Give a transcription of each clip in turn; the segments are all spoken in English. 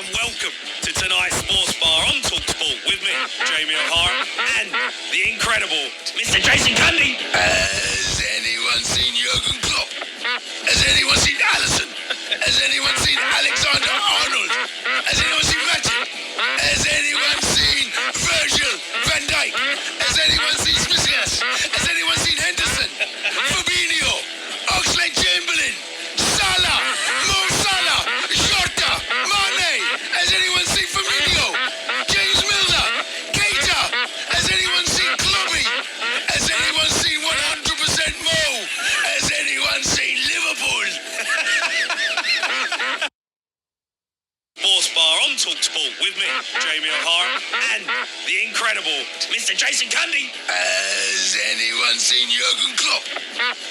and welcome to tonight's sports bar on TalkSport with me, Jamie O'Hara, and the incredible Mr. Jason Cundy. Has anyone seen Jurgen Klopp? Has anyone seen Alisson? Has anyone seen Alexander-Arnold? Has anyone seen Matip? Has anyone seen Virgil van Dijk? Has anyone seen Smith? Has anyone seen Henderson? Fabinho? Oxlade-Chamberlain? Salah? Mo Salah? Jota? Mane? Has anyone seen Firmino? James Milner? Keita? Has anyone seen Clubby? Has anyone seen 100% Mo? Has anyone seen Liverpool? Sports bar on TalkSport with me, Jamie O'Hara, and the incredible Mr. Jason Cundy. Has anyone seen Jurgen Klopp?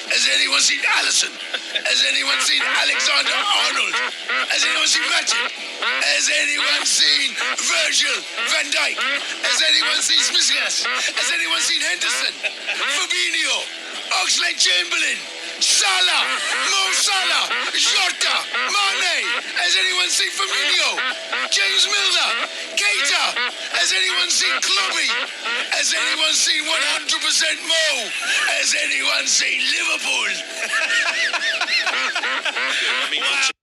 Has anyone seen Alisson? Has anyone seen Alexander-Arnold? Has anyone seen Matip? Has anyone seen Virgil van Dijk? Has anyone seen Smith? Has anyone seen Henderson? Fabinho? Oxlade-Chamberlain? Salah? Mo Salah? Jota? Mane? Has anyone seen Firmino? James Milner? Keita? Has anyone seen Clubby? Has anyone seen 100% Mo? Has anyone seen Liverpool? Wow.